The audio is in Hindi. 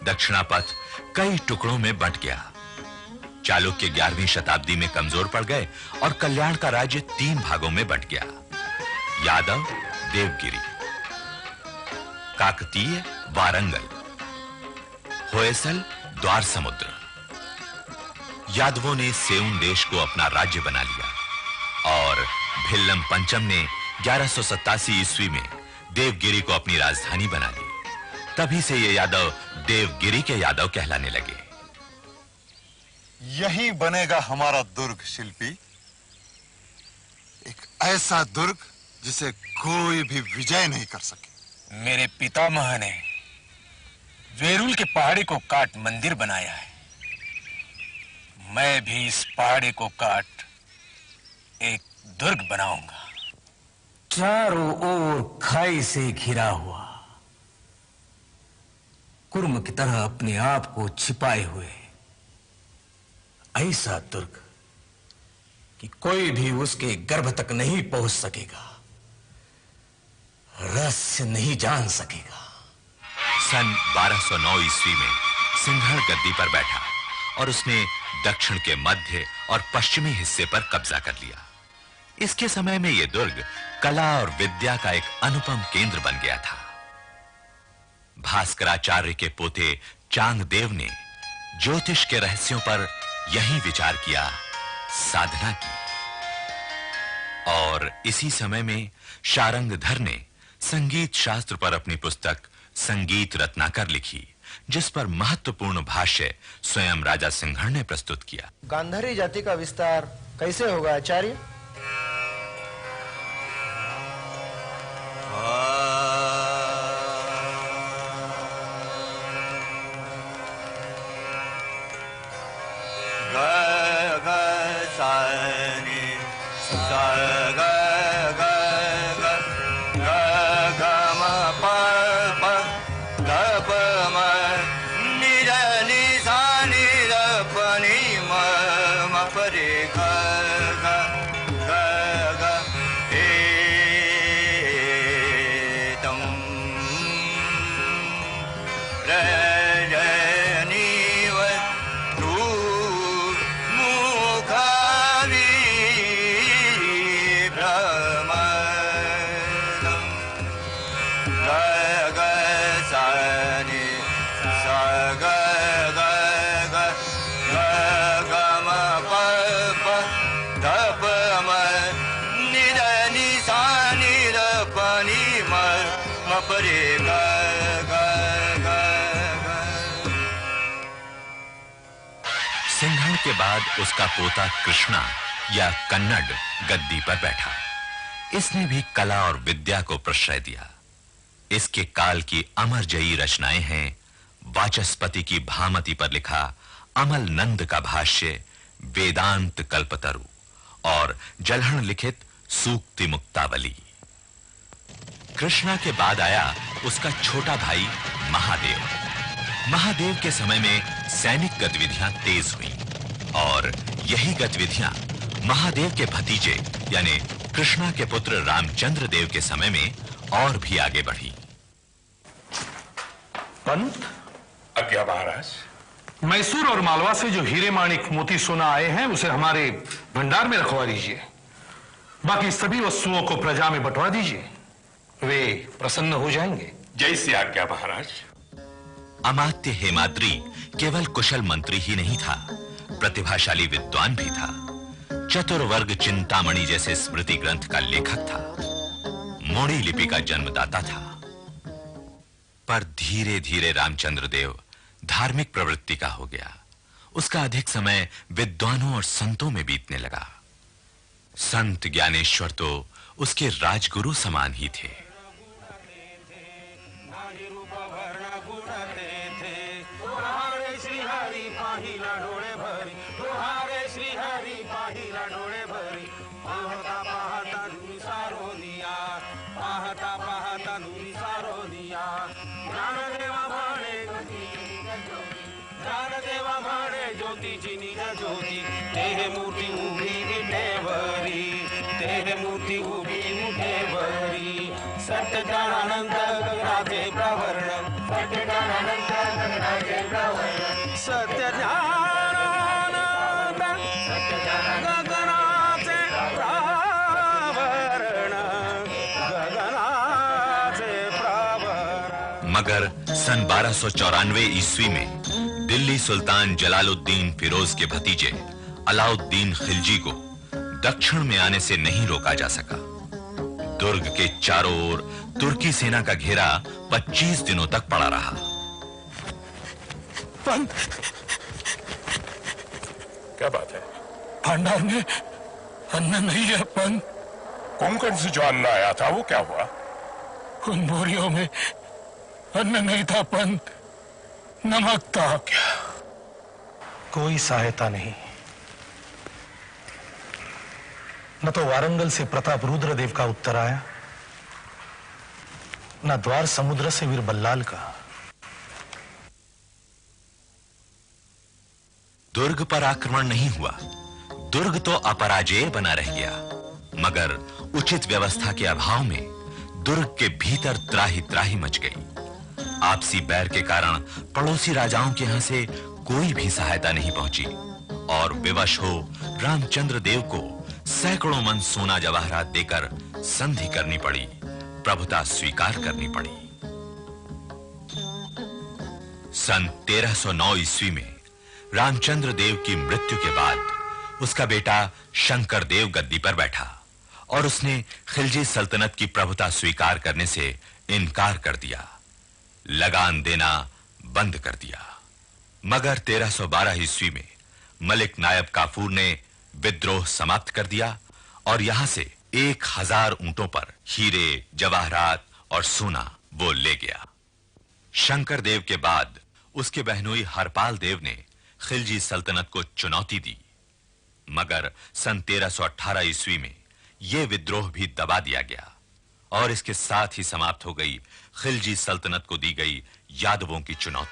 दक्षिणापथ कई टुकड़ों में बंट गया। चालुक्य 11वीं शताब्दी में कमजोर पड़ गए और कल्याण का राज्य 3 भागों में बंट गया। यादव देवगिरी, काकतीय वारंगल, होयसल द्वार समुद्र। यादवों ने सेऊन देश को अपना राज्य बना लिया और भिल्लम पंचम ने 1187 ईस्वी में देवगिरी को अपनी राजधानी बना ली। तभी से ये यादव देवगिरी के यादव कहलाने लगे। यही बनेगा हमारा दुर्ग शिल्पी, एक ऐसा दुर्ग जिसे कोई भी विजय नहीं कर सके। मेरे पितामह ने वेरुल के पहाड़ी को काट मंदिर बनाया है। मैं भी इस पहाड़ी को काट एक दुर्ग बनाऊंगा। चारों ओर खाई से घिरा हुआ, कुर्म की तरह अपने आप को छिपाए हुए ऐसा दुर्ग कि कोई भी उसके गर्भ तक नहीं पहुंच सकेगा, रहस्य नहीं जान सकेगा। सन 1209 ईस्वी में सिंहण गद्दी पर बैठा और उसने दक्षिण के मध्य और पश्चिमी हिस्से पर कब्जा कर लिया। इसके समय में यह दुर्ग कला और विद्या का एक अनुपम केंद्र बन गया था। भास्कराचार्य के पोते चांगदेव ने ज्योतिष के रहस्यों पर यही विचार किया, साधना की। और इसी समय में शारंगधर ने संगीत शास्त्र पर अपनी पुस्तक संगीत रत्नाकर लिखी, जिस पर महत्वपूर्ण भाष्य स्वयं राजा सिंहण ने प्रस्तुत किया। गांधारी जाति का विस्तार कैसे होगा आचार्य? सिंहण के बाद उसका पोता कृष्णा या कन्नड़ गद्दी पर बैठा। इसने भी कला और विद्या को प्रश्रय दिया। इसके काल की अमरजयी रचनाएं हैं वाचस्पति की भामति पर लिखा अमल नंद का भाष्य वेदांत कल्पतरु और जलहण लिखित सूक्ति मुक्तावली। कृष्णा के बाद आया उसका छोटा भाई महादेव। महादेव के समय में सैनिक गतिविधियां तेज हुईं और यही गतिविधियां महादेव के भतीजे यानी कृष्णा के पुत्र रामचंद्र देव के समय में और भी आगे बढ़ी। पंत, आज्ञा महाराज। मैसूर और मालवा से जो हीरे माणिक मोती सोना आए हैं उसे हमारे भंडार में रखवा दीजिए। बाकी सभी वस्तुओं को प्रजा में बंटवा दीजिए, वे प्रसन्न हो जाएंगे। जैसी आज्ञा महाराज। अमात्य हेमाद्री केवल कुशल मंत्री ही नहीं था, प्रतिभाशाली विद्वान भी था। चतुर्वर्ग चिंतामणि जैसे स्मृति ग्रंथ का लेखक था, मोड़ी लिपि का जन्मदाता था। पर धीरे-धीरे रामचंद्र देव धार्मिक प्रवृत्ति का हो गया। उसका अधिक समय विद्वानों और संतों में बीतने लगा। संत ज्ञानेश्वर तो उसके राजगुरु समान ही थे। सत्यज्ञानानंद राधे प्रवर्ण सत्यज्ञानानंद सत्य ज्ञानानंद गगनाचे प्रावरण, गगनाचे प्रावरण। मगर सन 1294 ईस्वी में दिल्ली सुल्तान जलालुद्दीन फिरोज के भतीजे अलाउद्दीन खिलजी को दक्षिण में आने से नहीं रोका जा सका। दुर्ग के चारों ओर तुर्की सेना का घेरा 25 दिनों तक पड़ा रहा। पंत, क्या बात है? भंडार में अन्न नहीं है पंत। कोंकण से जो अन्न आया था वो क्या हुआ? उन बोरियों में अन्न नहीं था पंत, नमक था। क्या? कोई सहायता नहीं। न तो वारंगल से प्रताप रुद्रदेव का उत्तर आया, न द्वार समुद्र से वीर बल्लाल का। दुर्ग पर आक्रमण नहीं हुआ, दुर्ग तो अपराजेय बना रह गया। मगर उचित व्यवस्था के अभाव में दुर्ग के भीतर त्राही त्राही मच गई। आपसी बैर के कारण पड़ोसी राजाओं के यहां से कोई भी सहायता नहीं पहुंची और विवश हो रामचंद्र देव को सैकड़ों मन सोना जवाहरात देकर संधि करनी पड़ी, प्रभुता स्वीकार करनी पड़ी। सन 1309 ईस्वी में रामचंद्र देव की मृत्यु के बाद उसका बेटा शंकर देव गद्दी पर बैठा और उसने खिलजी सल्तनत की प्रभुता स्वीकार करने से इनकार कर दिया, लगान देना बंद कर दिया। मगर 1312 ईस्वी में मलिक नायब काफूर ने विद्रोह समाप्त कर दिया और यहां से 1000 ऊंटों पर हीरे, जवाहरात और सोना वो ले गया। शंकर देव के बाद उसके बहनोई हरपाल देव ने खिलजी सल्तनत को चुनौती दी, मगर सन 1318 ईस्वी में यह विद्रोह भी दबा दिया गया और इसके साथ ही समाप्त हो गई खिलजी सल्तनत को दी गई यादवों की चुनौती।